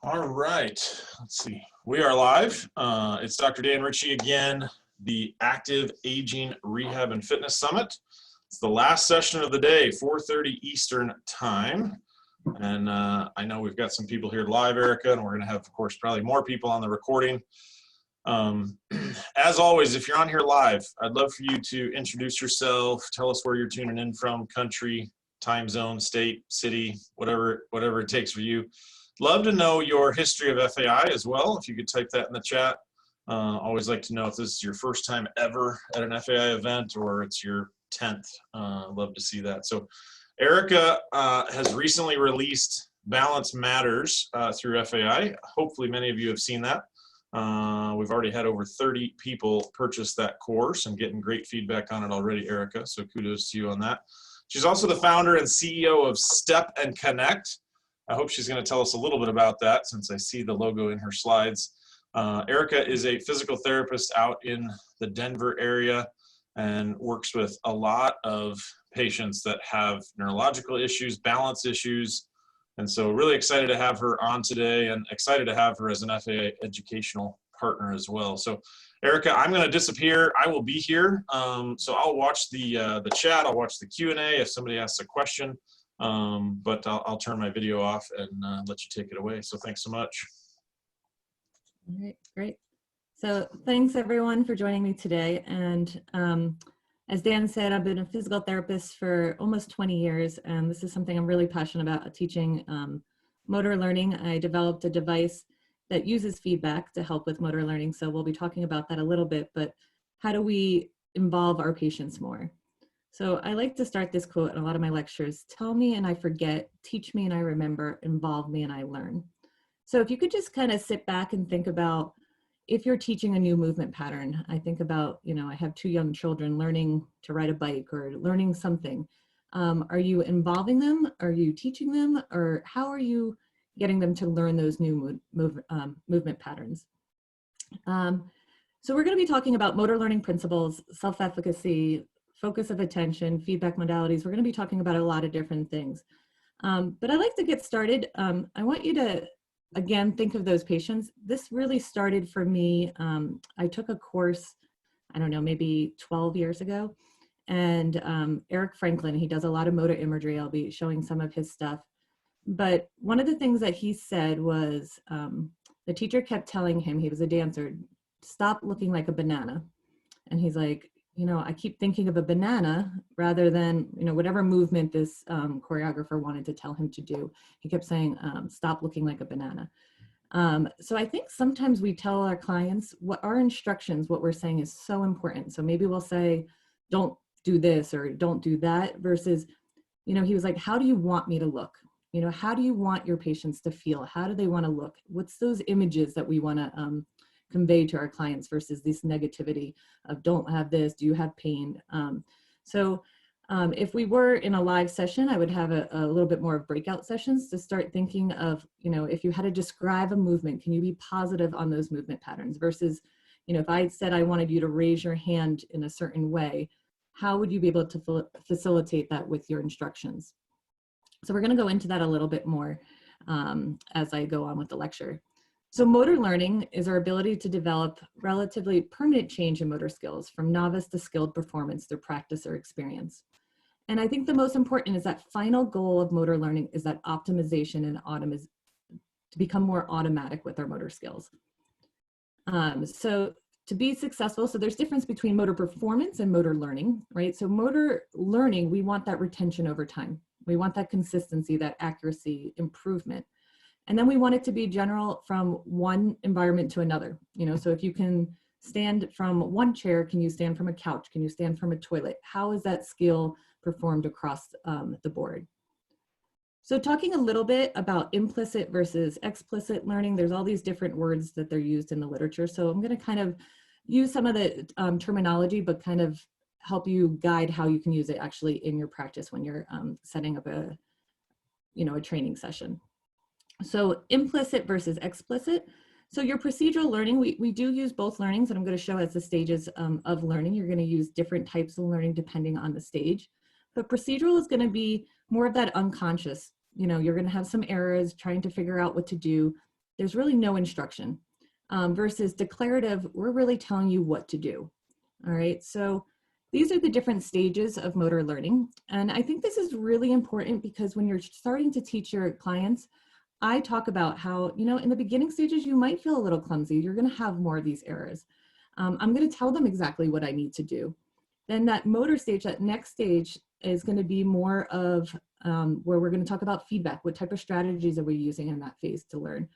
All right, let's see. We are live. It's Dr. Dan Ritchie again, the Active Aging Rehab and Fitness Summit. It's the last session of the day, 4:30 Eastern Time. And I know we've got some people here live, Erica, and we're going to have, of course, probably more people on the recording. As always, if you're on here live, I'd love for you to introduce yourself, tell us where you're tuning in from, country, time zone, state, city, whatever it takes for you. Love to know your history of FAI as well, if you could type that in the chat. Always like to know if this is your first time ever at an FAI event or it's your 10th. Love to see that. So Erica has recently released Balance Matters through FAI. Hopefully many of you have seen that. We've already had over 30 people purchase that course and getting great feedback on it already, Erica, so kudos to you on that. She's also the founder and CEO of Step and Connect. I hope she's going to tell us a little bit about that since I see the logo in her slides. Erica is a physical therapist out in the Denver area and works with a lot of patients that have neurological issues, balance issues. And so really excited to have her on today and excited to have her as an FAA educational partner as well. So Erica, I'm going to disappear. I will be here. So I'll watch the chat. I'll watch the Q&A if somebody asks a question. But I'll turn my video off and let you take it away. So thanks so much. All right, great. So thanks everyone for joining me today. And as Dan said, I've been a physical therapist for almost 20 years, and this is something I'm really passionate about, teaching motor learning. I developed a device that uses feedback to help with motor learning. So we'll be talking about that a little bit, but how do we involve our patients more? So I like to start this quote in a lot of my lectures: tell me and I forget, teach me and I remember, involve me and I learn. So if you could just kind of sit back and think about, if you're teaching a new movement pattern, I think about, I have 2 young children learning to ride a bike or learning something. Are you involving them? Are you teaching them? Or how are you getting them to learn those new movement patterns? So we're going to be talking about motor learning principles, self-efficacy, focus of attention, feedback modalities. We're going to be talking about a lot of different things. But I'd like to get started. I want you to, again, think of those patients. This really started for me. I took a course, I don't know, maybe 12 years ago. And Eric Franklin, he does a lot of motor imagery. I'll be showing some of his stuff. But one of the things that he said was, the teacher kept telling him, he was a dancer, stop looking like a banana. And he's like, I keep thinking of a banana rather than, whatever movement this choreographer wanted to tell him to do. He kept saying, stop looking like a banana. So I think sometimes we tell our clients what our instructions, what we're saying is so important. So maybe we'll say, don't do this or don't do that versus, he was like, how do you want me to look? How do you want your patients to feel? How do they want to look? What's those images that we want to convey to our clients versus this negativity of don't have this, do you have pain? If we were in a live session, I would have a little bit more of breakout sessions to start thinking of, if you had to describe a movement, can you be positive on those movement patterns versus, if I said I wanted you to raise your hand in a certain way, how would you be able to facilitate that with your instructions? So we're going to go into that a little bit more as I go on with the lecture. So motor learning is our ability to develop relatively permanent change in motor skills from novice to skilled performance through practice or experience. And I think the most important is that final goal of motor learning is that optimization and to become more automatic with our motor skills. So to be successful, so there's difference between motor performance and motor learning, right? So motor learning, we want that retention over time. We want that consistency, that accuracy, improvement. And then we want it to be general from one environment to another. So if you can stand from one chair, can you stand from a couch? Can you stand from a toilet? How is that skill performed across the board? So talking a little bit about implicit versus explicit learning, there's all these different words that they're used in the literature. So I'm going to kind of use some of the terminology, but kind of help you guide how you can use it actually in your practice when you're setting up a training session. So implicit versus explicit. So your procedural learning, we do use both learnings, and I'm going to show as the stages of learning. You're going to use different types of learning depending on the stage. But procedural is going to be more of that unconscious. You're going to have some errors trying to figure out what to do. there's really no instruction, versus declarative, we're really telling you what to do. All right, so these are the different stages of motor learning. And I think this is really important because when you're starting to teach your clients, I talk about how, in the beginning stages, you might feel a little clumsy. You're going to have more of these errors. I'm going to tell them exactly what I need to do. Then that motor stage, that next stage, is going to be more of where we're going to talk about feedback. What type of strategies are we using in that phase to learn?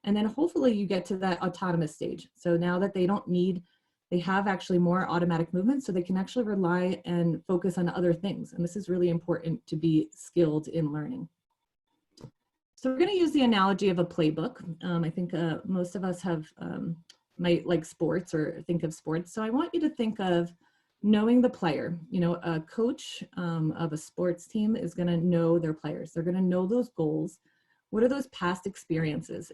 And then hopefully you get to that autonomous stage. So now that they have actually more automatic movement, so they can actually rely and focus on other things. And this is really important to be skilled in learning. So we're going to use the analogy of a playbook. I think most of us might like sports or think of sports. So I want you to think of knowing the player. A coach of a sports team is going to know their players. They're going to know those goals. What are those past experiences?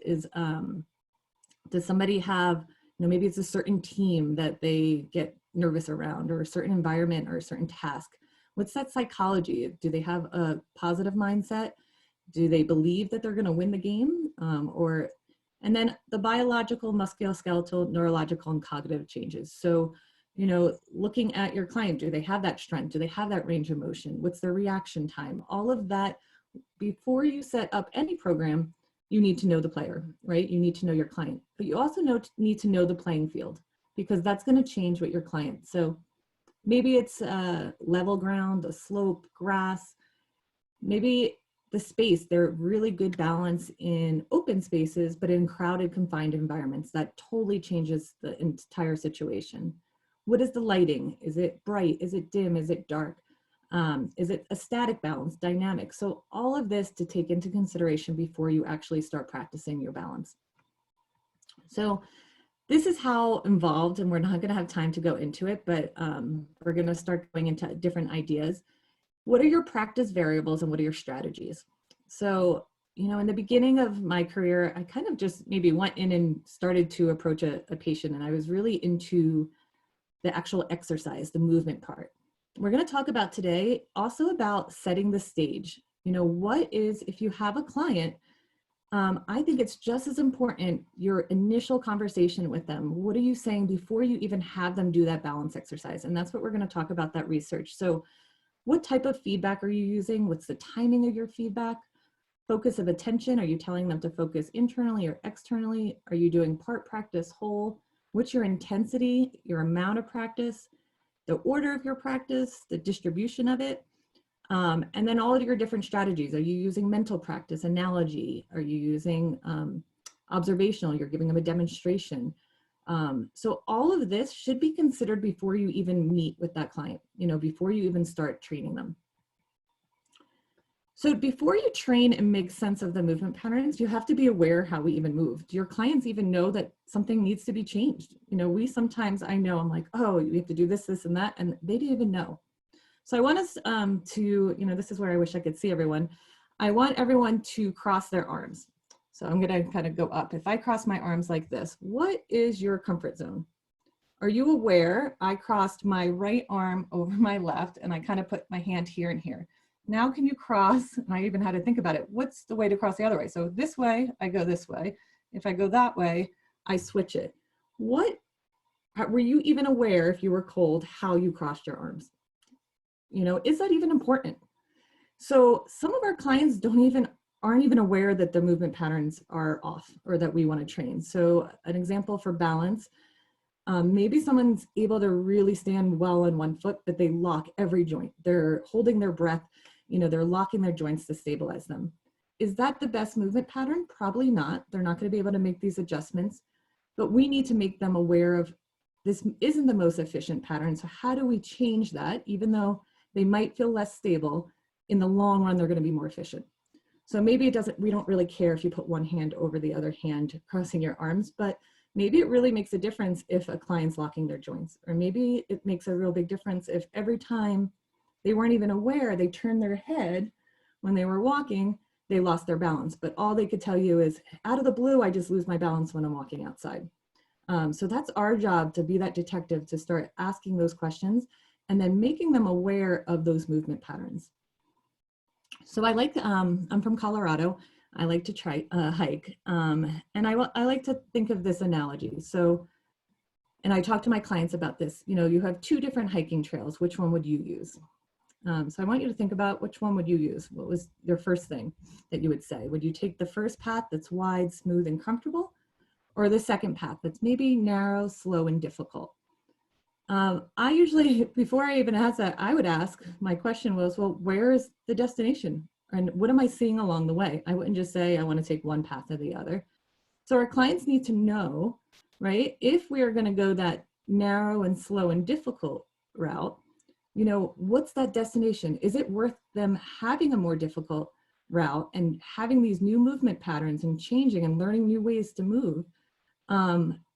Does somebody have, maybe it's a certain team that they get nervous around, or a certain environment or a certain task? What's that psychology? Do they have a positive mindset? Do they believe that they're going to win the game? And then the biological, musculoskeletal, neurological, and cognitive changes. So, looking at your client, do they have that strength? Do they have that range of motion? What's their reaction time? All of that, before you set up any program, you need to know the player, right? You need to know your client, but you also need to know the playing field, because that's going to change with your client. So maybe it's level ground, a slope, grass, maybe the space, they're really good balance in open spaces, but in crowded, confined environments, that totally changes the entire situation. What is the lighting? Is it bright? Is it dim? Is it dark? Is it a static balance, dynamic? So all of this to take into consideration before you actually start practicing your balance. So this is how involved, and we're not going to have time to go into it, but we're going to start going into different ideas. What are your practice variables and what are your strategies? So, in the beginning of my career, I kind of just maybe went in and started to approach a patient, and I was really into the actual exercise, the movement part. We're going to talk about today also about setting the stage. If you have a client, I think it's just as important, your initial conversation with them. What are you saying before you even have them do that balance exercise? And that's what we're going to talk about, that research. So what type of feedback are you using? What's the timing of your feedback? Focus of attention. Are you telling them to focus internally or externally? Are you doing part practice, whole? What's your intensity, your amount of practice, the order of your practice, the distribution of it, and then all of your different strategies. Are you using mental practice, analogy? Are you using observational? You're giving them a demonstration. So all of this should be considered before you even meet with that client, before you even start training them. So before you train and make sense of the movement patterns, you have to be aware how we even move. Do your clients even know that something needs to be changed? We sometimes, I'm like, oh, you have to do this, this, and that, and they didn't even know. So I want us to, this is where I wish I could see everyone. I want everyone to cross their arms. So I'm gonna kind of go up. If I cross my arms like this, what is your comfort zone? Are you aware I crossed my right arm over my left and I kind of put my hand here and here? Now can you cross, and I even had to think about it, what's the way to cross the other way? So this way, I go this way. If I go that way, I switch it. Were you even aware, if you were cold, how you crossed your arms? Is that even important? So some of our clients aren't even aware that the movement patterns are off or that we want to train. So an example for balance, maybe someone's able to really stand well on one foot, but they lock every joint. They're holding their breath, they're locking their joints to stabilize them. Is that the best movement pattern? Probably not. They're not going to be able to make these adjustments, but we need to make them aware of this isn't the most efficient pattern. So how do we change that? Even though they might feel less stable, in the long run, they're going to be more efficient. So maybe we don't really care if you put one hand over the other hand crossing your arms, but maybe it really makes a difference if a client's locking their joints, or maybe it makes a real big difference if every time they weren't even aware, they turned their head when they were walking, they lost their balance. But all they could tell you is, out of the blue, I just lose my balance when I'm walking outside. So that's our job, to be that detective, to start asking those questions and then making them aware of those movement patterns. So I'm from Colorado. I like to try hike. And I like to think of this analogy. So, and I talk to my clients about this, you know, you have two different hiking trails. Which one would you use? So I want you to think about which one would you use? What was your first thing that you would say? Would you take the first path that's wide, smooth, and comfortable? Or the second path that's maybe narrow, slow, and difficult? I usually, before I even ask that, I would ask, my question was, well, where is the destination? And what am I seeing along the way? I wouldn't just say, I want to take one path or the other. So our clients need to know, right? If we are going to go that narrow and slow and difficult route, you know, what's that destination? Is it worth them having a more difficult route and having these new movement patterns and changing and learning new ways to move?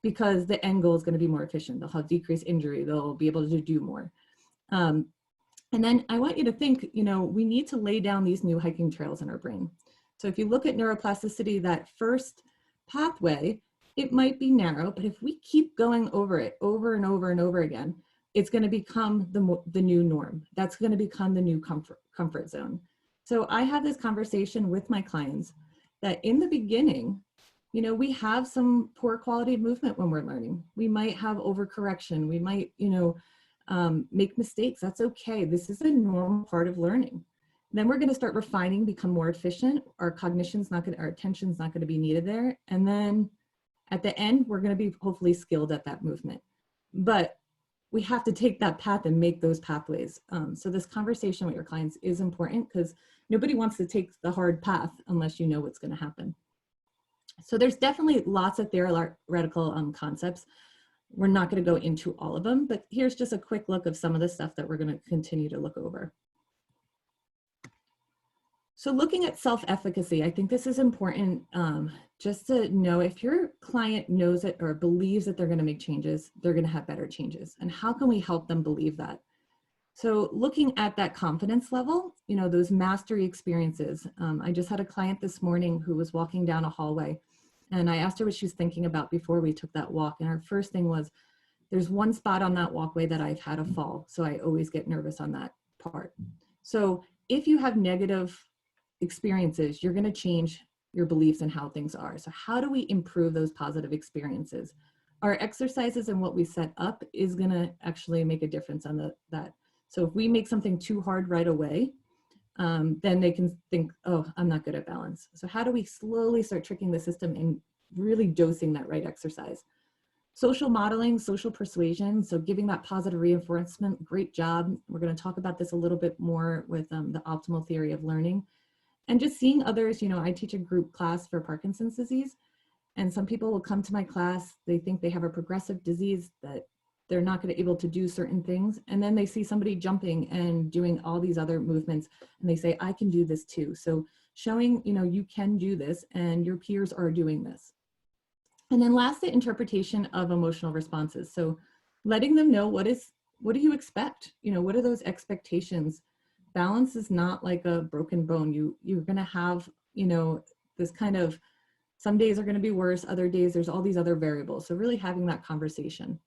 Because the end goal is going to be more efficient. They'll have decreased injury. They'll be able to do more. And then I want you to think, you know, we need to lay down these new hiking trails in our brain. So if you look at neuroplasticity, that first pathway, it might be narrow, but if we keep going over it over and over and over again, it's going to become the new norm. That's going to become the new comfort zone. So I have this conversation with my clients that in the beginning, you know, we have some poor quality of movement when we're learning. We might have overcorrection. We might, you know, make mistakes. That's okay. This is a normal part of learning. Then we're going to start refining, become more efficient. Our cognition's not going to, our attention's not going to be needed there. And then at the end, we're going to be hopefully skilled at that movement. But we have to take that path and make those pathways. So this conversation with your clients is important because nobody wants to take the hard path unless you know what's going to happen. So there's definitely lots of theoretical concepts. We're not going to go into all of them, but here's just a quick look of some of the stuff that we're going to continue to look over. So looking at self-efficacy, I think this is important just to know if your client knows it or believes that they're going to make changes, they're going to have better changes. And how can we help them believe that? So looking at that confidence level, you know, those mastery experiences. I just had a client this morning who was walking down a hallway and I asked her what she was thinking about before we took that walk. And her first thing was, there's one spot on that walkway that I've had a fall. So I always get nervous on that part. So if you have negative experiences, you're going to change your beliefs and how things are. So how do we improve those positive experiences? Our exercises and what we set up is going to actually make a difference on that. So if we make something too hard right away, then they can think, oh, I'm not good at balance. So how do we slowly start tricking the system and really dosing that right exercise? Social modeling, social persuasion, so giving that positive reinforcement, great job. We're going to talk about this a little bit more with the optimal theory of learning. And just seeing others, you know, I teach a group class for Parkinson's disease, and some people will come to my class, they think they have a progressive disease, that they're not going to be able to do certain things. And then they see somebody jumping and doing all these other movements, and they say, I can do this too. So showing, you know, you can do this and your peers are doing this. And then last, the interpretation of emotional responses. So letting them know what do you expect? You know, what are those expectations? Balance is not like a broken bone. You're going to have, you know, this kind of, some days are going to be worse, other days there's all these other variables. So really having that conversation.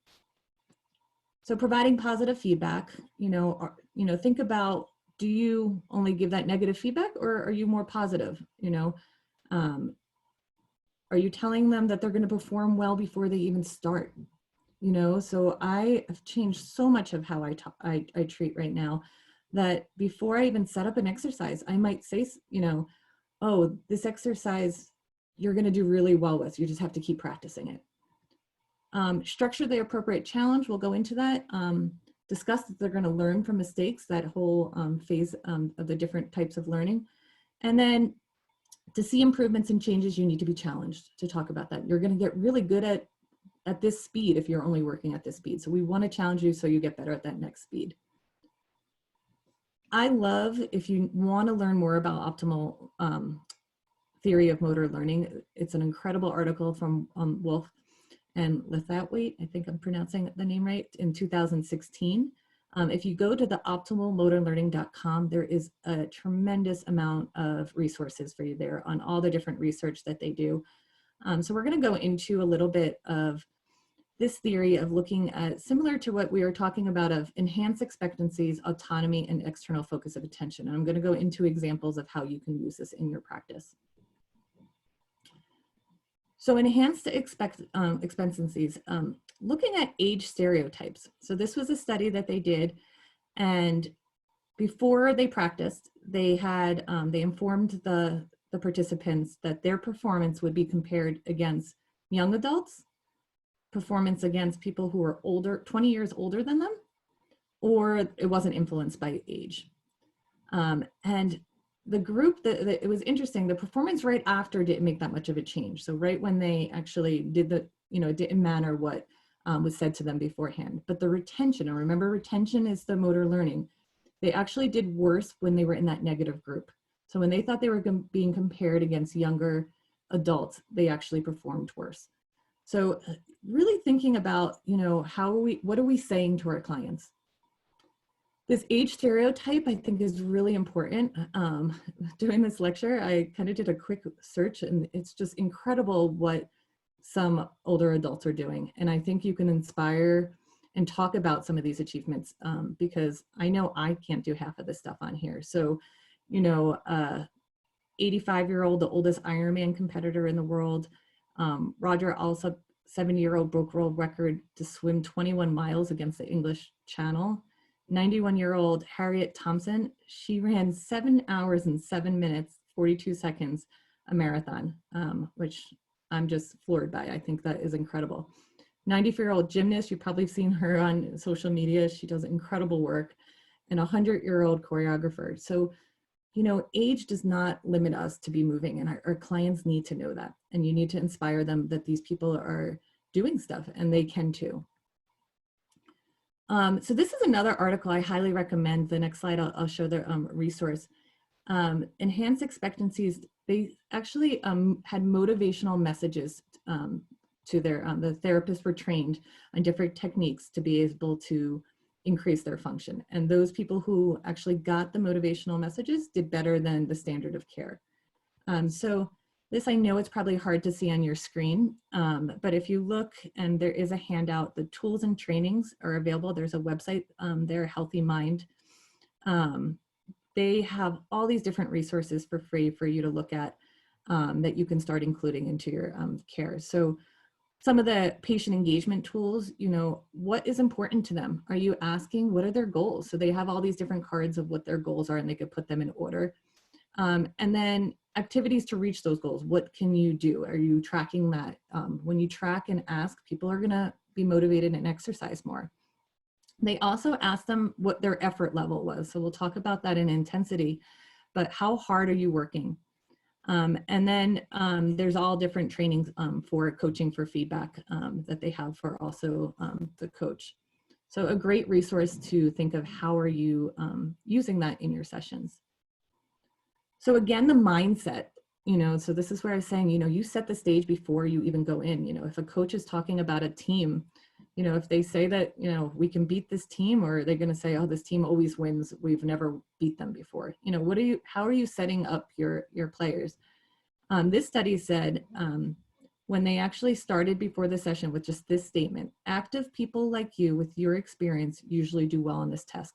So providing positive feedback, think about, do you only give that negative feedback or are you more positive? You know, are you telling them that they're going to perform well before they even start? You know, so I have changed so much of how I treat right now, that before I even set up an exercise, I might say, you know, oh, this exercise you're going to do really well with. You just have to keep practicing it. Structure the appropriate challenge. We'll go into that. Discuss that they're going to learn from mistakes, that whole phase of the different types of learning. And then to see improvements and changes, you need to be challenged to talk about that. You're going to get really good at this speed if you're only working at this speed. So we want to challenge you so you get better at that next speed. I love, if you want to learn more about optimal theory of motor learning, it's an incredible article from Wolf and Lethawaite, I think I'm pronouncing the name right, in 2016. If you go to the optimalmotorlearning.com, there is a tremendous amount of resources for you there on all the different research that they do. So we're going to go into a little bit of this theory of looking at, similar to what we were talking about, of enhanced expectancies, autonomy, and external focus of attention. And I'm going to go into examples of how you can use this in your practice. So enhanced expectancies, looking at age stereotypes. So this was a study that they did, and before they practiced, they had they informed the participants that their performance would be compared against young adults, performance against people who were older, 20 years older than them, or it wasn't influenced by age. And the group it was interesting, the performance right after didn't make that much of a change. So right when they actually did the, it didn't matter what was said to them beforehand. But the retention, and remember, retention is the motor learning. They actually did worse when they were in that negative group. So when they thought they were being compared against younger adults, they actually performed worse. So really thinking about, what are we saying to our clients? This age stereotype, I think, is really important. During this lecture, I kind of did a quick search, and it's just incredible what some older adults are doing. And I think you can inspire and talk about some of these achievements, because I know I can't do half of this stuff on here. So, 85-year-old, the oldest Ironman competitor in the world, Roger also 70-year-old broke world record to swim 21 miles against the English Channel. 91-year-old Harriet Thompson, she ran 7 hours and 7 minutes, 42 seconds, a marathon, which I'm just floored by. I think that is incredible. 94-year-old gymnast, you've probably seen her on social media. She does incredible work. And a 100-year-old choreographer. So, age does not limit us to be moving, and our clients need to know that. And you need to inspire them that these people are doing stuff and they can too. So this is another article I highly recommend. The next slide, I'll show the resource. Enhanced expectancies, they actually had motivational messages to their, the therapists were trained on different techniques to be able to increase their function. And those people who actually got the motivational messages did better than the standard of care. So this, I know it's probably hard to see on your screen, but if you look, and there is a handout, the tools and trainings are available. There's a website there, Healthy Mind. They have all these different resources for free for you to look at that you can start including into your care. So some of the patient engagement tools, what is important to them? Are you asking what are their goals? So they have all these different cards of what their goals are, and they could put them in order. And then activities to reach those goals. What can you do? Are you tracking that? When you track and ask, people are gonna be motivated and exercise more. They also asked them what their effort level was. So we'll talk about that in intensity, but how hard are you working? And then there's all different trainings for coaching for feedback that they have for also the coach. So a great resource to think of how are you using that in your sessions. So again, the mindset, so this is where I was saying, you set the stage before you even go in. If a coach is talking about a team, if they say that, we can beat this team, or they're going to say, oh, this team always wins, we've never beat them before. How are you setting up your players? This study said when they actually started before the session with just this statement, active people like you with your experience usually do well on this test.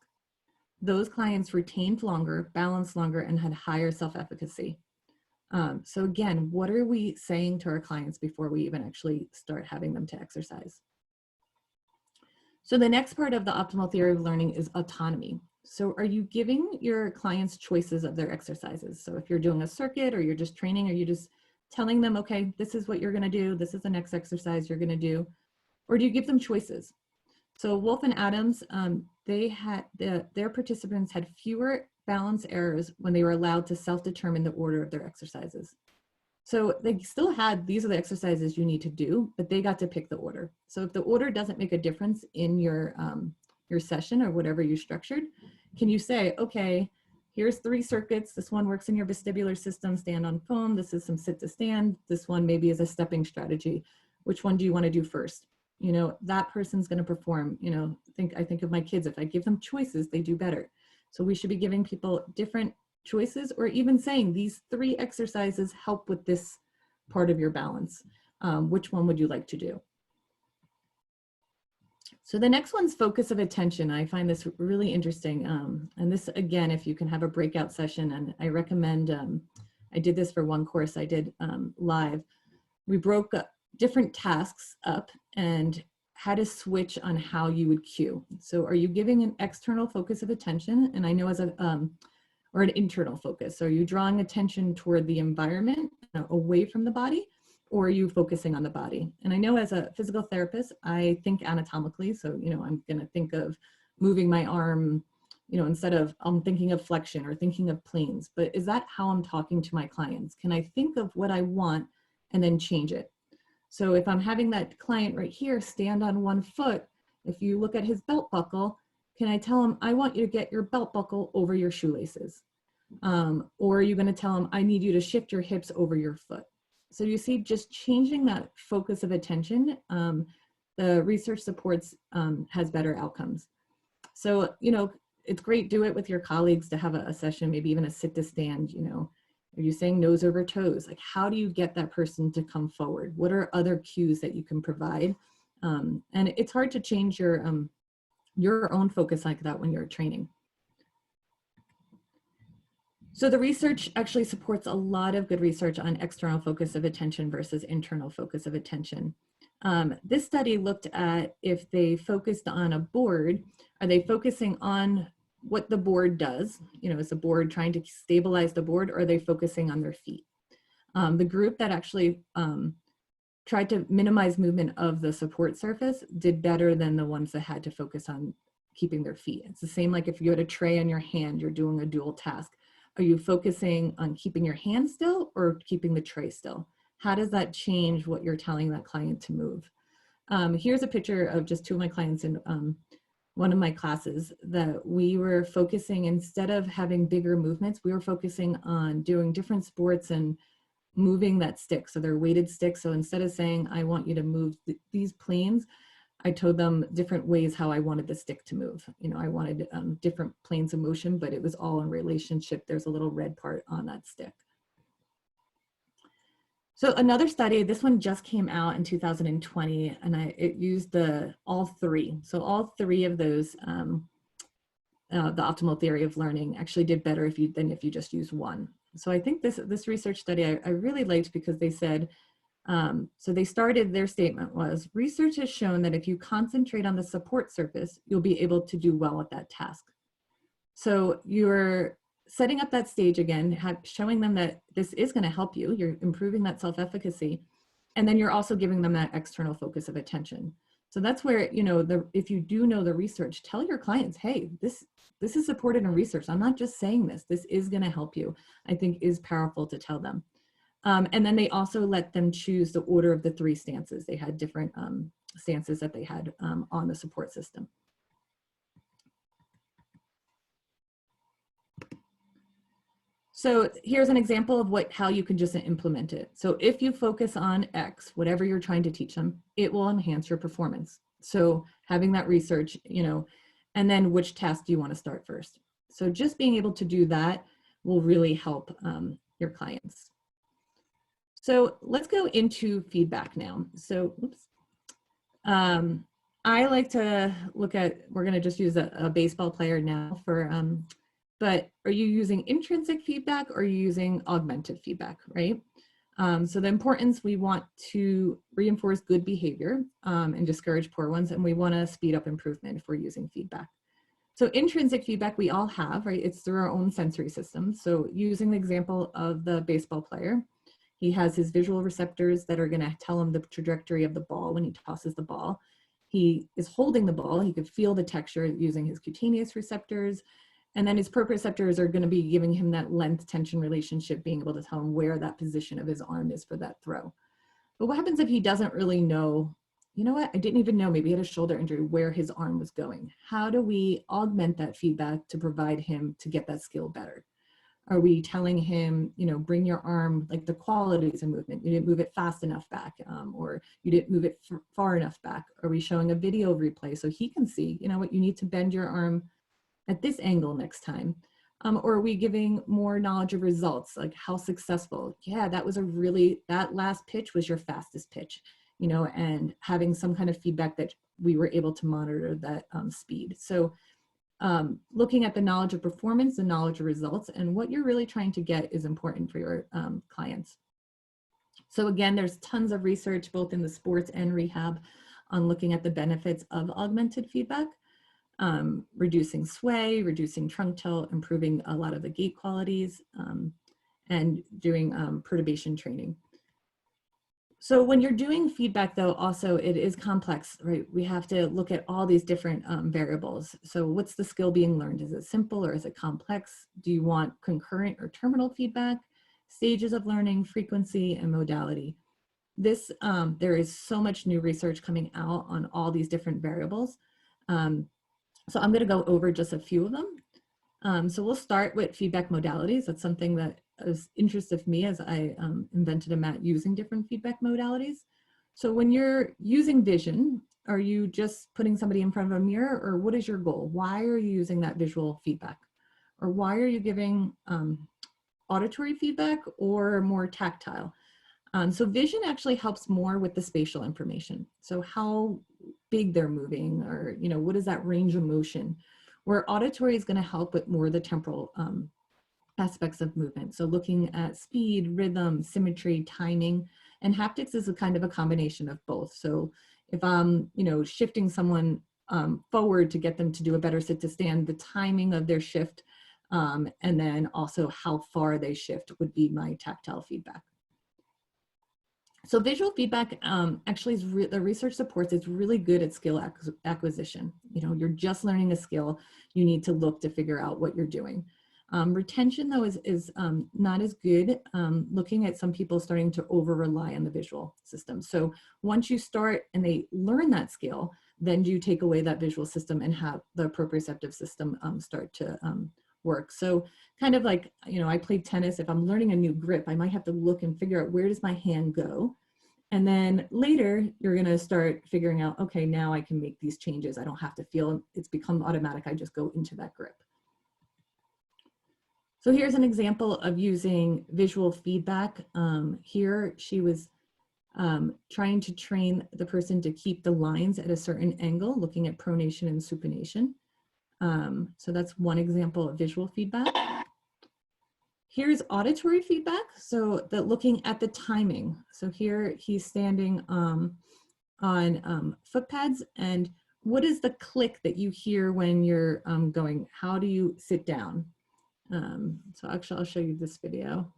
Those clients retained longer, balanced longer, and had higher self-efficacy. So again, what are we saying to our clients before we even actually start having them to exercise? So the next part of the optimal theory of learning is autonomy. So are you giving your clients choices of their exercises? So if you're doing a circuit or you're just training, are you just telling them, okay, this is what you're gonna do, this is the next exercise you're gonna do, or do you give them choices? So Wolf and Adams, they had their participants had fewer balance errors when they were allowed to self-determine the order of their exercises. So they still had, these are the exercises you need to do, but they got to pick the order. So if the order doesn't make a difference in your session or whatever you structured, can you say, okay, here's 3 circuits. This one works in your vestibular system, stand on foam. This is some sit to stand. This one maybe is a stepping strategy. Which one do you want to do first? That person's going to perform. I think of my kids, if I give them choices, they do better. So we should be giving people different choices, or even saying these 3 exercises help with this part of your balance. Which one would you like to do? So the next one's focus of attention. I find this really interesting. And this, again, if you can have a breakout session, and I recommend, I did this for one course I did live. we broke up different tasks up and had a switch on how you would cue. So are you giving an external focus of attention? And I know as a, or an internal focus. So are you drawing attention toward the environment, away from the body, or are you focusing on the body? And I know as a physical therapist, I think anatomically. So, I'm gonna think of moving my arm, instead of I'm thinking of flexion or thinking of planes, but is that how I'm talking to my clients? Can I think of what I want and then change it? So if I'm having that client right here stand on one foot, if you look at his belt buckle, can I tell him, I want you to get your belt buckle over your shoelaces? Or are you going to tell him, I need you to shift your hips over your foot? So you see, just changing that focus of attention, the research supports has better outcomes. So, it's great, do it with your colleagues to have a session, maybe even a sit to stand, Are you saying nose over toes? Like, how do you get that person to come forward? What are other cues that you can provide? And it's hard to change your own focus like that when you're training. So the research actually supports a lot of good research on external focus of attention versus internal focus of attention. This study looked at if they focused on a board, are they focusing on what the board does? Is the board trying to stabilize the board, or are they focusing on their feet? The group that actually tried to minimize movement of the support surface did better than the ones that had to focus on keeping their feet. It's the same like if you had a tray on your hand, you're doing a dual task. Are you focusing on keeping your hand still or keeping the tray still? How does that change what you're telling that client to move? Here's a picture of just two of my clients in one of my classes that we were focusing, instead of having bigger movements, we were focusing on doing different sports and moving that stick. So they're weighted sticks. So instead of saying, I want you to move these planes, I told them different ways how I wanted the stick to move. I wanted different planes of motion, but it was all in relationship. There's a little red part on that stick. So another study, this one just came out in 2020, and it used all three. So all three of those, the optimal theory of learning actually did better than if you just use one. So I think this research study I really liked, because they said, so they started, their statement was, research has shown that if you concentrate on the support surface, you'll be able to do well at that task. So you're setting up that stage again, showing them that this is going to help you, you're improving that self-efficacy, and then you're also giving them that external focus of attention. So that's where, if you do know the research, tell your clients, hey, this is supported in research. I'm not just saying this is going to help you. I think is powerful to tell them. And then they also let them choose the order of the three stances. They had different stances that they had on the support system. So here's an example of how you can just implement it. So if you focus on X, whatever you're trying to teach them, it will enhance your performance. So having that research, and then which task do you want to start first? So just being able to do that will really help your clients. So let's go into feedback now. So, oops. I like to look at, we're going to just use a baseball player now for, but are you using intrinsic feedback or are you using augmented feedback, right? So the importance, we want to reinforce good behavior and discourage poor ones, and we want to speed up improvement if we're using feedback. So intrinsic feedback we all have, right? It's through our own sensory system. So using the example of the baseball player, he has his visual receptors that are going to tell him the trajectory of the ball when he tosses the ball. He is holding the ball. He could feel the texture using his cutaneous receptors. And then his proprioceptors are going to be giving him that length tension relationship, being able to tell him where that position of his arm is for that throw. But what happens if he doesn't really know, you know what, I didn't even know, maybe he had a shoulder injury, where his arm was going? How do we augment that feedback to provide him to get that skill better? Are we telling him, bring your arm, like the qualities of movement? You didn't move it fast enough back, or you didn't move it far enough back. Are we showing a video replay so he can see, what, you need to bend your arm at this angle next time? Or are we giving more knowledge of results, like how successful? Yeah, that last pitch was your fastest pitch, and having some kind of feedback that we were able to monitor that speed. So looking at the knowledge of performance, the knowledge of results, and what you're really trying to get is important for your clients. So again, there's tons of research both in the sports and rehab on looking at the benefits of augmented feedback, reducing sway, reducing trunk tilt, improving a lot of the gait qualities, and doing perturbation training. So when you're doing feedback though, also it is complex, right? We have to look at all these different variables. So what's the skill being learned? Is it simple or is it complex? Do you want concurrent or terminal feedback? Stages of learning, frequency, and modality. This, there is so much new research coming out on all these different variables. So I'm gonna go over just a few of them. So we'll start with feedback modalities. That's something that was interest of me as I invented a mat using different feedback modalities. So when you're using vision, are you just putting somebody in front of a mirror, or what is your goal? Why are you using that visual feedback? Or why are you giving auditory feedback or more tactile? So vision actually helps more with the spatial information. So how big they're moving, or what is that range of motion? Where auditory is going to help with more the temporal aspects of movement. So looking at speed, rhythm, symmetry, timing, and haptics is a kind of a combination of both. So if I'm, shifting someone forward to get them to do a better sit to stand, the timing of their shift, and then also how far they shift would be my tactile feedback. So visual feedback actually is the research supports it's really good at skill acquisition. You're just learning a skill, you need to look to figure out what you're doing. Retention though is not as good, looking at some people starting to over rely on the visual system. So once you start and they learn that skill, then you take away that visual system and have the proprioceptive system start to work. So kind of like, I played tennis. If I'm learning a new grip, I might have to look and figure out where does my hand go? And then later you're going to start figuring out, okay, now I can make these changes. I don't have to feel it's become automatic. I just go into that grip. So here's an example of using visual feedback. Here she was trying to train the person to keep the lines at a certain angle, looking at pronation and supination. So that's one example of visual feedback. Here's auditory feedback. So that looking at the timing. So here he's standing on foot pads, and what is the click that you hear when you're going? How do you sit down? So actually I'll show you this video.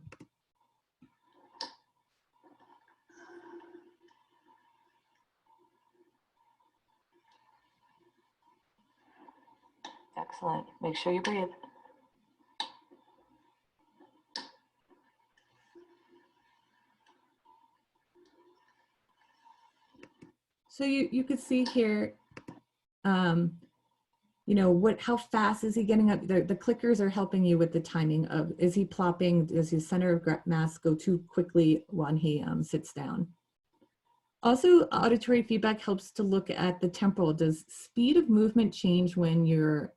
Excellent. Make sure you breathe. So you could see here, how fast is he getting up? The clickers are helping you with the timing of, is he plopping? Does his center of mass go too quickly when he sits down? Also, auditory feedback helps to look at the temporal. Does speed of movement change when you're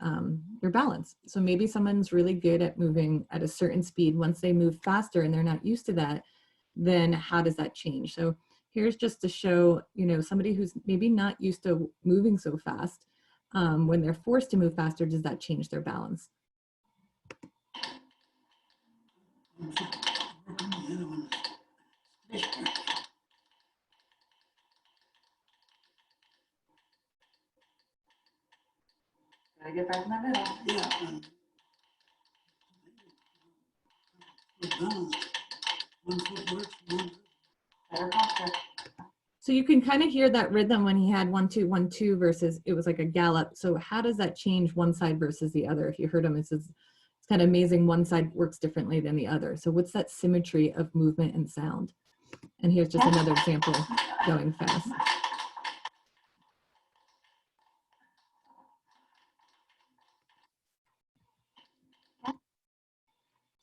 balanced? So maybe someone's really good at moving at a certain speed. Once they move faster and they're not used to that, then how does that change? So here's just to show, somebody who's maybe not used to moving so fast, when they're forced to move faster, does that change their balance? Gotta get back in the middle. Better posture. So you can kind of hear that rhythm when he had 1, 2, 1, 2 versus it was like a gallop. So how does that change one side versus the other? If you heard him, it's kind of amazing. One side works differently than the other. So what's that symmetry of movement and sound? And here's just another example going fast.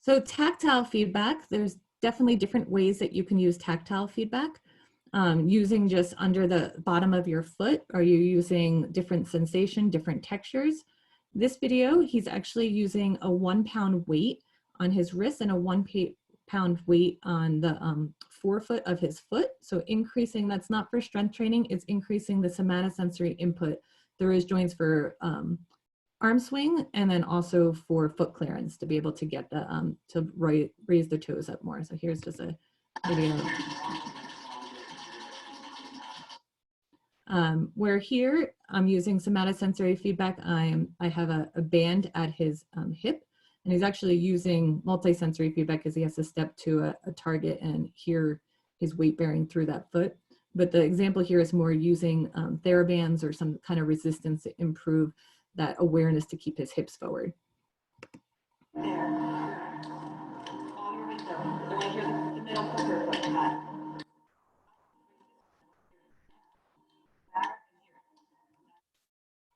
So tactile feedback, there's definitely different ways that you can use tactile feedback. Using just under the bottom of your foot, are you using different sensation, different textures? This video, he's actually using a 1 pound weight on his wrist and a 1 pound weight on the forefoot of his foot. So increasing, that's not for strength training, it's increasing the somatosensory input through his joints for arm swing, and then also for foot clearance to be able to get the, to raise the toes up more. So here's just a video. Where here I'm using somatosensory feedback. I have a band at his hip, and he's actually using multisensory feedback because he has to step to a target and hear his weight bearing through that foot. But the example here is more using therabands or some kind of resistance to improve that awareness to keep his hips forward. There. Follow your window. I want to hear the middle clicker like that.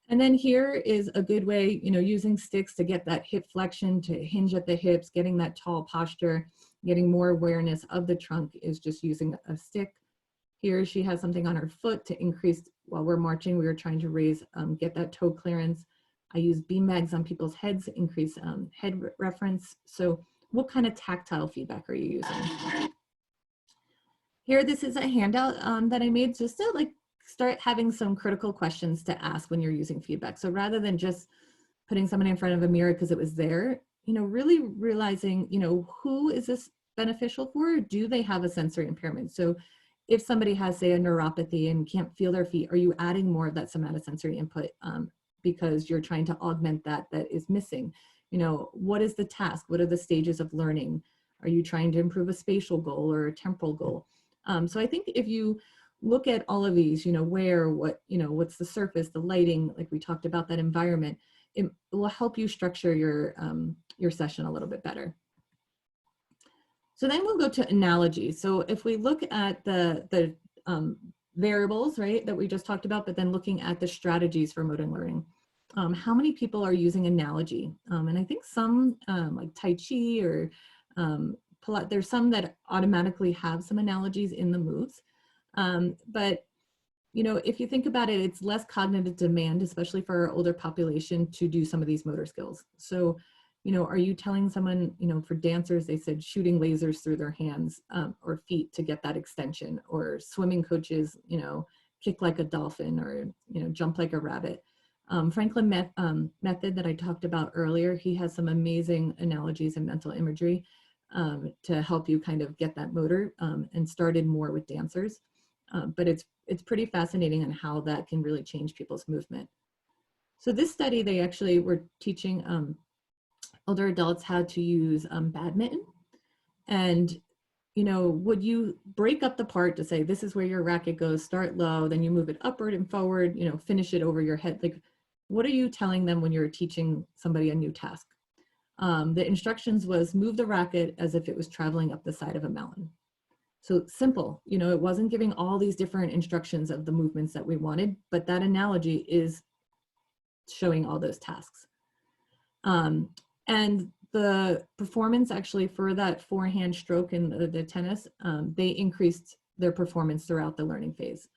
And then here is a good way, using sticks to get that hip flexion, to hinge at the hips, getting that tall posture, getting more awareness of the trunk is just using a stick. Here she has something on her foot to increase, while we're marching, we were trying to raise, get that toe clearance. I use bean bags on people's heads to increase head reference. So what kind of tactile feedback are you using? Here, this is a handout that I made just to start having some critical questions to ask when you're using feedback. So rather than just putting somebody in front of a mirror because it was there, really realizing, who is this beneficial for? Do they have a sensory impairment? So if somebody has, say, a neuropathy and can't feel their feet, are you adding more of that somatosensory input because you're trying to augment that is missing? What is the task? What are the stages of learning? Are you trying to improve a spatial goal or a temporal goal? So I think if you look at all of these, what's the surface, the lighting, like we talked about, that environment, it will help you structure your session a little bit better. So then we'll go to analogies. So if we look at the variables, right, that we just talked about, but then looking at the strategies for motor learning, how many people are using analogy? And I think some like Tai Chi or there's some that automatically have some analogies in the moves. But if you think about it, it's less cognitive demand, especially for our older population, to do some of these motor skills. So, are you telling someone, for dancers, they said shooting lasers through their hands or feet to get that extension, or swimming coaches, kick like a dolphin, or, jump like a rabbit. Franklin method that I talked about earlier, he has some amazing analogies and mental imagery to help you kind of get that motor, and started more with dancers. But it's pretty fascinating on how that can really change people's movement. So this study, they actually were teaching older adults how to use badminton. And, would you break up the part to say, this is where your racket goes, start low, then you move it upward and forward, finish it over your head. Like, what are you telling them when you're teaching somebody a new task? The instructions was move the racket as if it was traveling up the side of a mountain. So simple, it wasn't giving all these different instructions of the movements that we wanted, but that analogy is showing all those tasks. And the performance actually for that forehand stroke in the tennis, they increased their performance throughout the learning phase.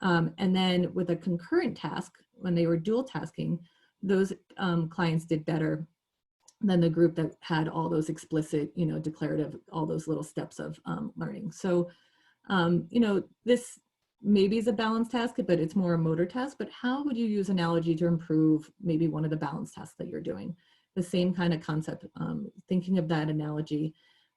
And then with a concurrent task, when they were dual tasking, those clients did better than the group that had all those explicit, declarative, all those little steps of learning. So, this maybe is a balance task, but it's more a motor task. But how would you use analogy to improve maybe one of the balance tasks that you're doing? The same kind of concept, thinking of that analogy.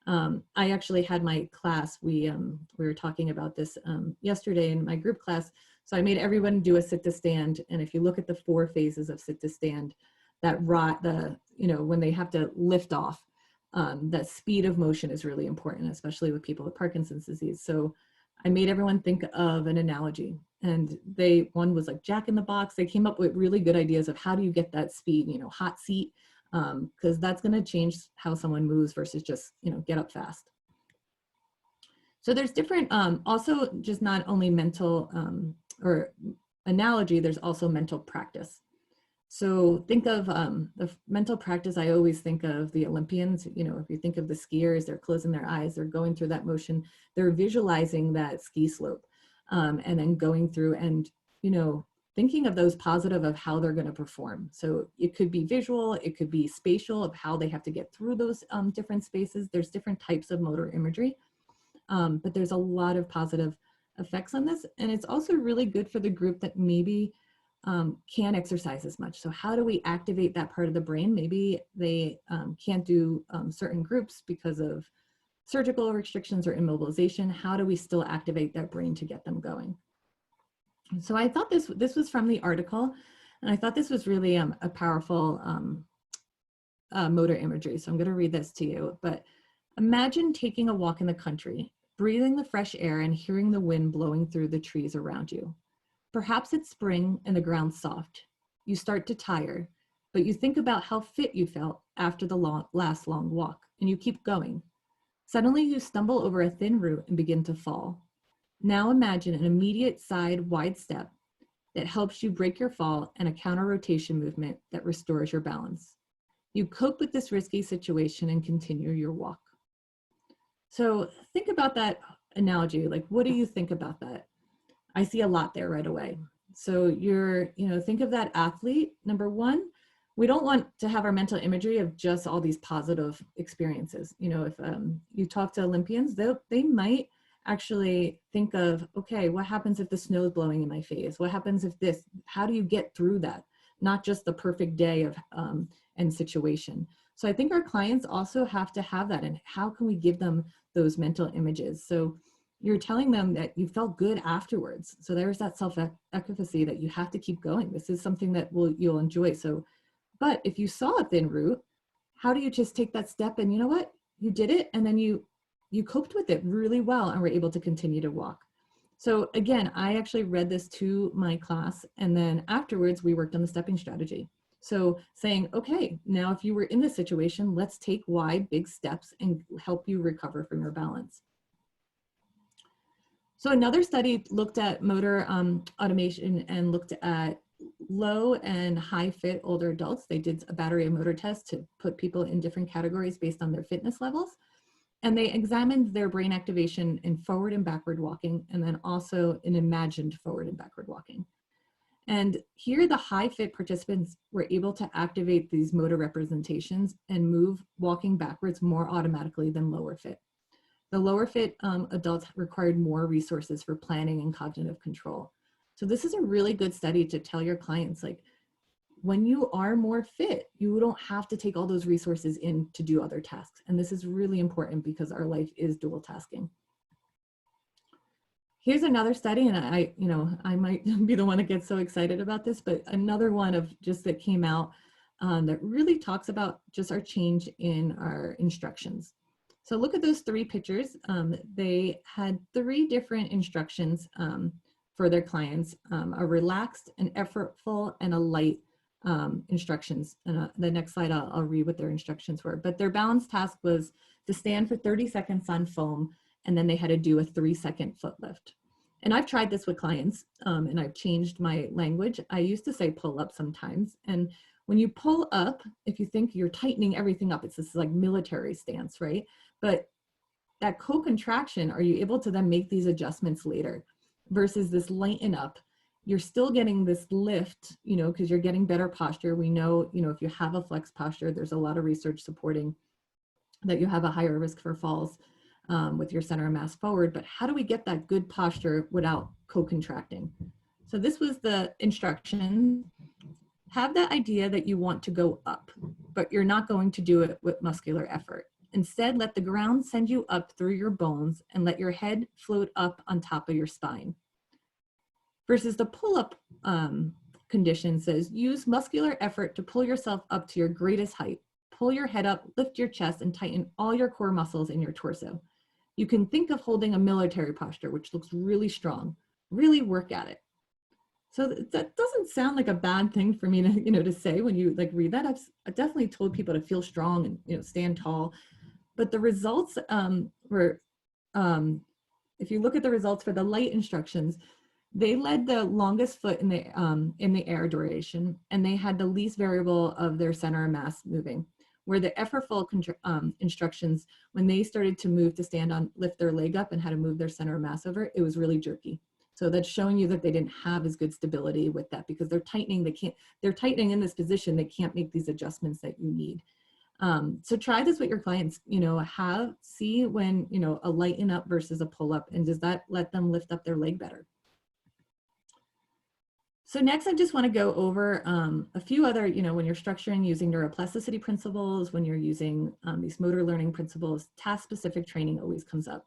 I actually had my class, we were talking about this yesterday in my group class. So I made everyone do a sit to stand. And if you look at the 4 phases of sit to stand, that when they have to lift off, that speed of motion is really important, especially with people with Parkinson's disease. So I made everyone think of an analogy, and one was like Jack in the Box. They came up with really good ideas of how do you get that speed, hot seat, because that's going to change how someone moves versus just, get up fast. So there's different, also just not only mental or analogy, there's also mental practice. So think of the mental practice. I always think of the Olympians. If you think of the skiers, they're closing their eyes, they're going through that motion, they're visualizing that ski slope, and then going through and, thinking of those positive of how they're going to perform. So it could be visual, it could be spatial of how they have to get through those different spaces. There's different types of motor imagery, but there's a lot of positive effects on this. And it's also really good for the group that maybe can't exercise as much. So how do we activate that part of the brain? Maybe they can't do certain groups because of surgical restrictions or immobilization, how do we still activate that brain to get them going? So I thought this was from the article, and I thought this was really a powerful motor imagery. So I'm going to read this to you. But imagine taking a walk in the country, breathing the fresh air and hearing the wind blowing through the trees around you. Perhaps it's spring and the ground's soft. You start to tire, but you think about how fit you felt after the last long walk, and you keep going. Suddenly you stumble over a thin root and begin to fall. Now imagine an immediate side wide step that helps you break your fall and a counter rotation movement that restores your balance. You cope with this risky situation and continue your walk. So think about that analogy. Like, what do you think about that? I see a lot there right away. So think of that athlete. Number one, we don't want to have our mental imagery of just all these positive experiences. If you talk to Olympians, they might actually think of, okay, what happens if the snow is blowing in my face? What happens if this? How do you get through that? Not just the perfect day of and situation. So I think our clients also have to have that. And how can we give them those mental images? So you're telling them that you felt good afterwards. So there's that self-efficacy that you have to keep going. This is something that you'll enjoy. So, but if you saw a thin root, how do you just take that step and you know what? You did it, and then you coped with it really well and were able to continue to walk. So again, I actually read this to my class, and then afterwards we worked on the stepping strategy. So saying, okay, now if you were in this situation, let's take wide, big steps and help you recover from your balance. So another study looked at motor automation and looked at low and high fit older adults. They did a battery of motor test to put people in different categories based on their fitness levels. And they examined their brain activation in forward and backward walking, and then also in imagined forward and backward walking. And here the high fit participants were able to activate these motor representations and move walking backwards more automatically than lower fit. The lower fit adults required more resources for planning and cognitive control. So this is a really good study to tell your clients, like, when you are more fit, you don't have to take all those resources in to do other tasks. And this is really important because our life is dual tasking. Here's another study, and I might be the one that gets so excited about this, but another one of just that came out that really talks about just our change in our instructions. So look at those three pictures. They had three different instructions for their clients, a relaxed, an effortful, and a light instructions. And the next slide, I'll read what their instructions were. But their balance task was to stand for 30 seconds on foam, and then they had to do a 3-second foot lift. And I've tried this with clients, and I've changed my language. I used to say pull up sometimes. And when you pull up, if you think you're tightening everything up, it's this like military stance, right? But that co-contraction, are you able to then make these adjustments later? Versus this lighten up, you're still getting this lift, because you're getting better posture. We know, if you have a flex posture, there's a lot of research supporting that you have a higher risk for falls with your center of mass forward. But how do we get that good posture without co-contracting? So this was the instruction. Have that idea that you want to go up, but you're not going to do it with muscular effort. Instead, let the ground send you up through your bones and let your head float up on top of your spine. Versus the pull-up condition says, use muscular effort to pull yourself up to your greatest height. Pull your head up, lift your chest, and tighten all your core muscles in your torso. You can think of holding a military posture, which looks really strong. Really work at it. So that doesn't sound like a bad thing for me to, to say when you read that. I've definitely told people to feel strong and, stand tall. But the results were, if you look at the results for the light instructions, they led the longest foot in the air duration, and they had the least variable of their center of mass moving. Where the effortful instructions, when they started to move to stand on, lift their leg up and how to move their center of mass over, it was really jerky. So that's showing you that they didn't have as good stability with that because they're tightening. They're tightening in this position. They can't make these adjustments that you need. So try this with your clients, see when, a lighten up versus a pull up, and does that let them lift up their leg better? So next, I just want to go over a few other, when you're structuring using neuroplasticity principles, when you're using these motor learning principles, task-specific training always comes up.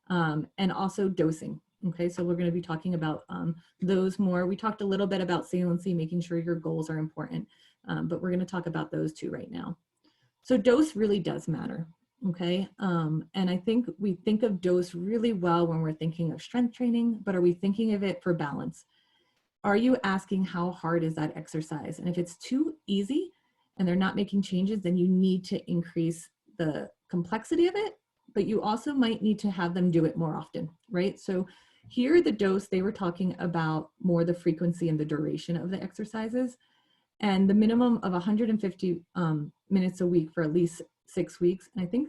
And also dosing. Okay, so we're going to be talking about those more. We talked a little bit about saliency, making sure your goals are important, but we're going to talk about those two right now. So dose really does matter. Okay, and I think we think of dose really well when we're thinking of strength training, but are we thinking of it for balance? Are you asking how hard is that exercise? And if it's too easy and they're not making changes, then you need to increase the complexity of it, but you also might need to have them do it more often, right? So here the dose, they were talking about more the frequency and the duration of the exercises, and the minimum of 150 minutes a week for at least 6 weeks. And I think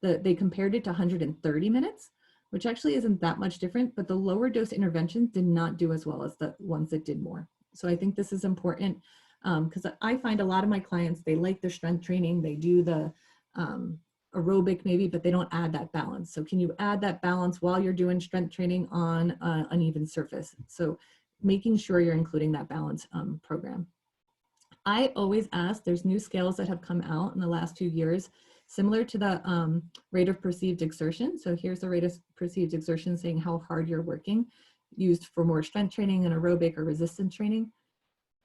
they compared it to 130 minutes, which actually isn't that much different, but the lower dose interventions did not do as well as the ones that did more. So I think this is important because I find a lot of my clients, they like their strength training, they do the aerobic maybe, but they don't add that balance. So can you add that balance while you're doing strength training on an uneven surface? So making sure you're including that balance program. I always ask, there's new scales that have come out in the last 2 years, similar to the rate of perceived exertion. So here's the rate of perceived exertion saying how hard you're working, used for more strength training and aerobic or resistance training.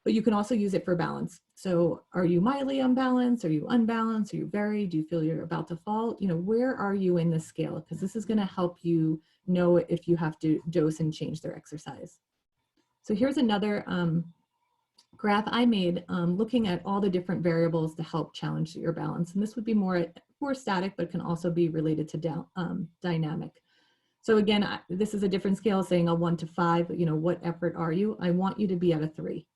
But you can also use it for balance. So are you mildly unbalanced? Are you unbalanced? Are you very? Do you feel you're about to fall? Where are you in the scale? Because this is going to help you know if you have to dose and change their exercise. So here's another graph I made looking at all the different variables to help challenge your balance. And this would be more static, but can also be related to dynamic. So again, this is a different scale saying a 1 to 5, what effort are you? I want you to be at a 3,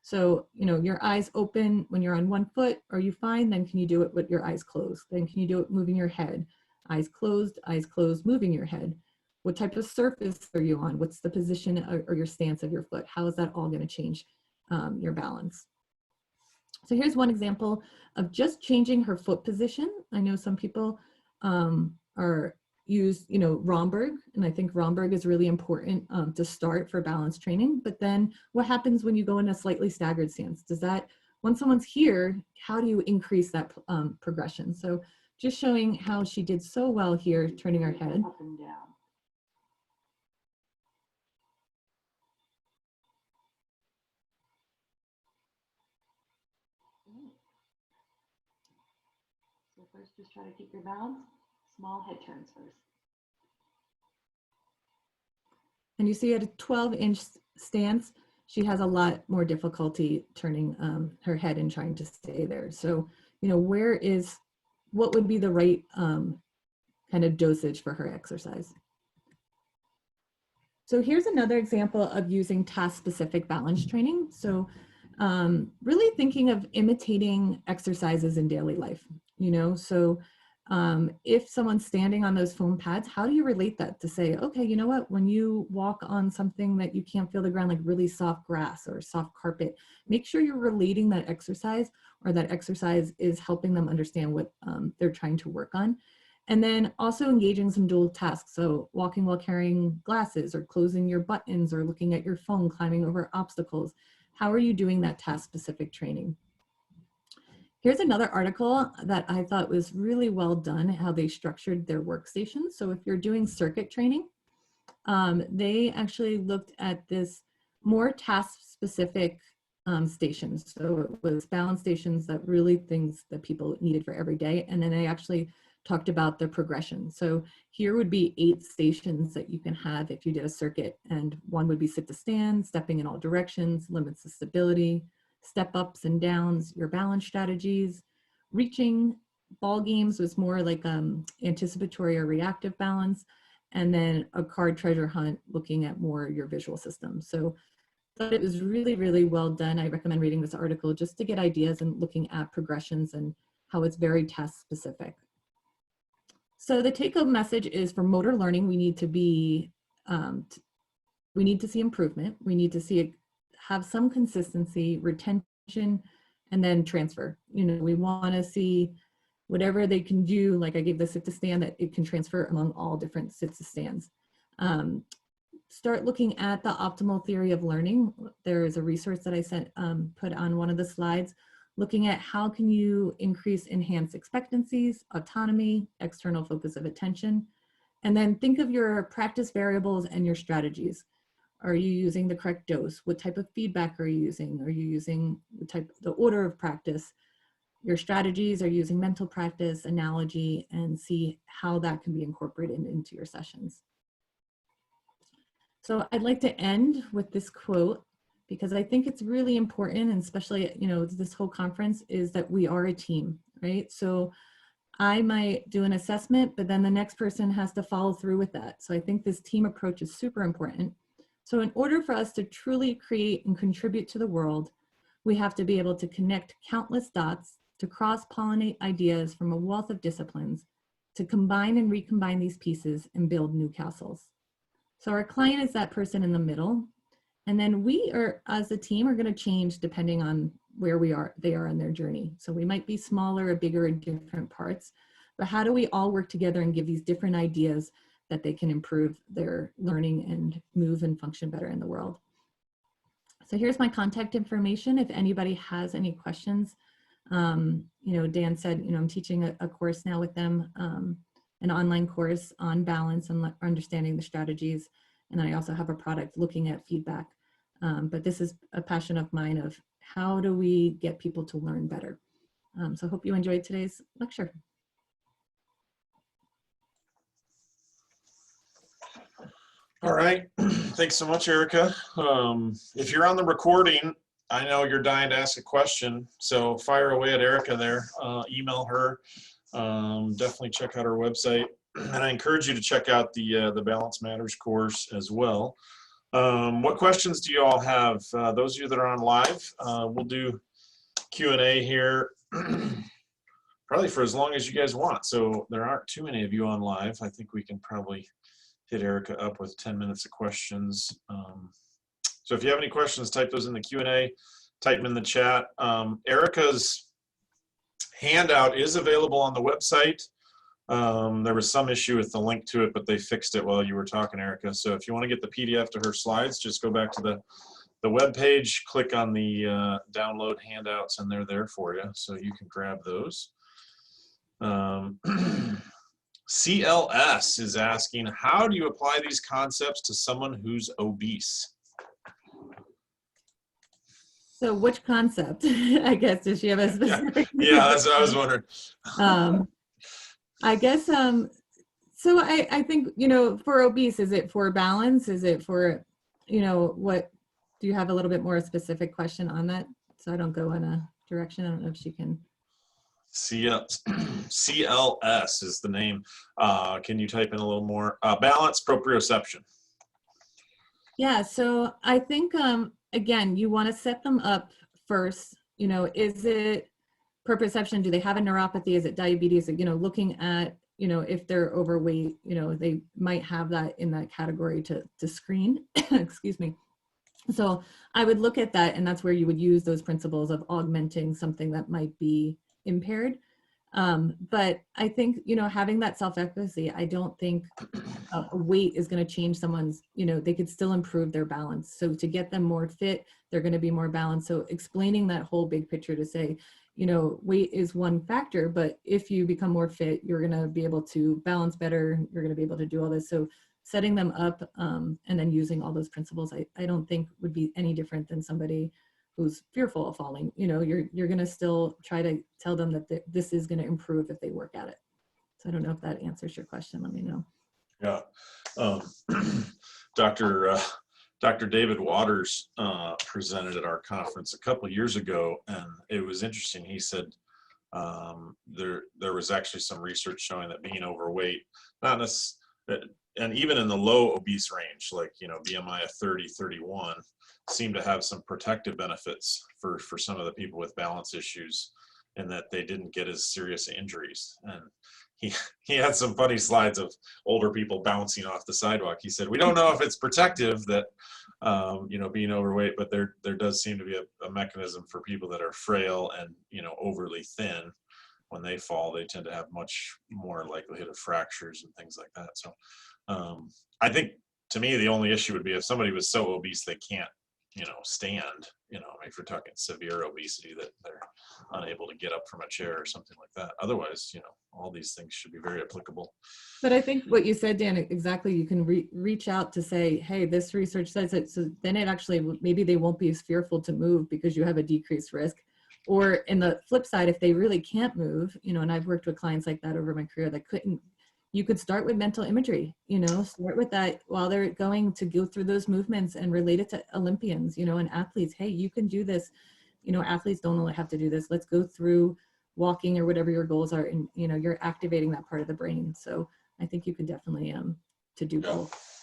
So, your eyes open when you're on one foot, are you fine? Then can you do it with your eyes closed? Then can you do it moving your head? Eyes closed, moving your head. What type of surface are you on? What's the position or your stance of your foot? How is that all going to change your balance? So here's one example of just changing her foot position. I know some people use, Romberg, and I think Romberg is really important to start for balance training. But then what happens when you go in a slightly staggered stance? When someone's here, how do you increase that progression? So just showing how she did so well here, turning her head. Up and down. So first, just try to keep your balance. Small head turns first. And you see at a 12-inch stance, she has a lot more difficulty turning her head and trying to stay there. So, what would be the right kind of dosage for her exercise? So here's another example of using task-specific balance training. So really thinking of imitating exercises in daily life, so if someone's standing on those foam pads, how do you relate that to say, okay, you know what, when you walk on something that you can't feel the ground, like really soft grass or soft carpet, make sure you're relating that exercise, or that exercise is helping them understand what they're trying to work on. And then also engaging some dual tasks. So walking while carrying glasses, or closing your buttons, or looking at your phone, climbing over obstacles. How are you doing that task-specific training? Here's another article that I thought was really well done, how they structured their workstations. So if you're doing circuit training, they actually looked at this more task-specific stations. So it was balance stations that really things that people needed for every day. And then they actually talked about the progression. So here would be 8 stations that you can have if you did a circuit. And one would be sit to stand, stepping in all directions, limits the stability, step ups and downs, your balance strategies. Reaching ball games was more like anticipatory or reactive balance. And then a card treasure hunt, looking at more your visual system. So but it was really, really well done. I recommend reading this article just to get ideas and looking at progressions and how it's very task specific. So the take home message is, for motor learning, we need to be, we need to see improvement. We need to see it have some consistency, retention, and then transfer. We want to see whatever they can do. Like I gave the sit to stand, that it can transfer among all different sits to stands. start looking at the optimal theory of learning. There is a resource that I put on one of the slides, looking at how can you increase enhanced expectancies, autonomy, external focus of attention, and then think of your practice variables and your strategies. Are you using the correct dose? What type of feedback are you using? Are you using the order of practice? Your strategies, are you using mental practice, analogy, and see how that can be incorporated into your sessions. So I'd like to end with this quote, because I think it's really important, and especially, you know, this whole conference, is that we are a team, right? So I might do an assessment, but then the next person has to follow through with that. So I think this team approach is super important. So in order for us to truly create and contribute to the world, we have to be able to connect countless dots, to cross-pollinate ideas from a wealth of disciplines, to combine and recombine these pieces and build new castles. So our client is that person in the middle. And then we are, as a team, are going to change depending on where they are in their journey. So we might be smaller or bigger in different parts, but how do we all work together and give these different ideas that they can improve their learning and move and function better in the world? So here's my contact information. If anybody has any questions, you know, Dan said, you know, I'm teaching a course now with them, an online course on balance and understanding the strategies. And I also have a product looking at feedback. But this is a passion of mine of how do we get people to learn better? So I hope you enjoyed today's lecture. All right, thanks so much, Erica. If you're on the recording, I know you're dying to ask a question, so fire away at Erica there. Email her. Definitely check out her website, and I encourage you to check out the Balance Matters course as well. What questions do you all have? Those of you that are on live, we'll do Q&A here probably for as long as you guys want. So there aren't too many of you on live. I think we can probably hit Erica up with 10 minutes of questions. So if you have any questions, type those in the Q&A, type them in the chat. Erica's handout is available on the website. There was some issue with the link to it, but they fixed it while you were talking, Erica. So if you want to get the PDF to her slides, just go back to the web page, click on the download handouts, and they're there for you. So you can grab those. CLS is asking, how do you apply these concepts to someone who's obese? So which concept? I guess, does she have a specific? Yeah, that's what I was wondering. I guess, so I think, you know, for obese, is it for balance? Is it for, you know, what, do you have a little bit more specific question on that? So I don't go in a direction. I don't know if she can. CLS is the name. Can you type in a little more? Balance, proprioception. Yeah, so I think, again, you want to set them up first. You know, is it proprioception? Do they have a neuropathy? Is it diabetes? You know, looking at, you know, if they're overweight, you know, they might have that in that category to screen. Excuse me. So I would look at that, and that's where you would use those principles of augmenting something that might be impaired. But I think, you know, having that self-efficacy, I don't think weight is going to change someone's, you know, they could still improve their balance. So to get them more fit, they're going to be more balanced. So explaining that whole big picture to say, you know, weight is one factor, but if you become more fit, you're going to be able to balance better. You're going to be able to do all this. So setting them up and then using all those principles, I don't think would be any different than somebody who's fearful of falling. You know, you're going to still try to tell them that this is going to improve if they work at it. So I don't know if that answers your question. Let me know. Yeah. Dr. David Waters presented at our conference a couple of years ago, and it was interesting. He said there was actually some research showing that being overweight, not necessarily, and even in the low obese range, like, you know, BMI of 30, 31, seemed to have some protective benefits for some of the people with balance issues, and that they didn't get as serious injuries. And he had some funny slides of older people bouncing off the sidewalk. He said, we don't know if it's protective that, you know, being overweight, but there does seem to be a mechanism for people that are frail and, you know, overly thin. When they fall, they tend to have much more likelihood of fractures and things like that. So I think to me, the only issue would be if somebody was so obese they can't, stand, if you're talking severe obesity that they're unable to get up from a chair or something like that. Otherwise, all these things should be very applicable. But I think what you said, Dan, exactly, you can reach out to say, hey, this research says it. So then it actually, maybe they won't be as fearful to move because you have a decreased risk. Or in the flip side, if they really can't move, and I've worked with clients like that over my career that couldn't, you could start with mental imagery, start with that while they're going to go through those movements and relate it to Olympians, and athletes. Hey, you can do this. Athletes don't only have to do this. Let's go through walking or whatever your goals are. And, you're activating that part of the brain. So I think you can definitely to do both.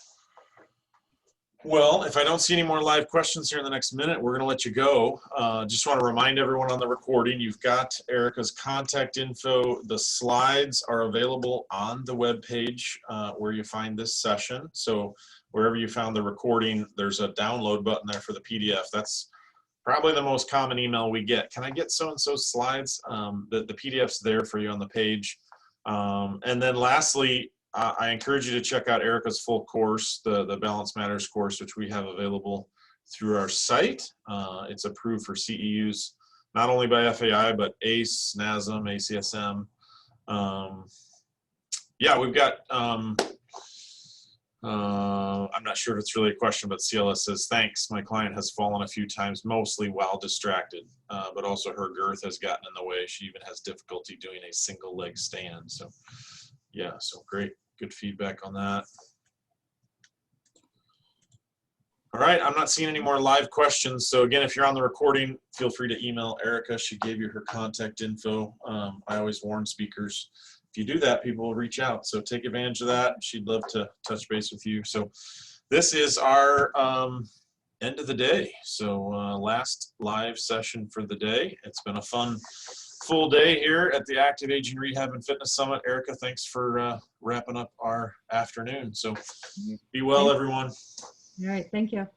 Well, if I don't see any more live questions here in the next minute, we're going to let you go. Just want to remind everyone on the recording, you've got Erica's contact info. The slides are available on the webpage where you find this session. So wherever you found the recording, there's a download button there for the PDF. That's probably the most common email we get. Can I get so-and-so slides? The PDF's there for you on the page. And then lastly, I encourage you to check out Erica's full course, the Balance Matters course, which we have available through our site. It's approved for CEUs, not only by FAI, but ACE, NASM, ACSM. Yeah, we've got, I'm not sure if it's really a question, but CLS says, thanks. My client has fallen a few times, mostly while distracted, but also her girth has gotten in the way. She even has difficulty doing a single leg stand. So yeah, so great, good feedback on that. All right, I'm not seeing any more live questions. So again, if you're on the recording, feel free to email Erica. She gave you her contact info. I always warn speakers, if you do that, people will reach out. So take advantage of that. She'd love to touch base with you. So this is our end of the day. So last live session for the day. It's been a fun full day here at the Active Aging Rehab and Fitness Summit. Erica, thanks for wrapping up our afternoon. So be well, everyone. All right, thank you.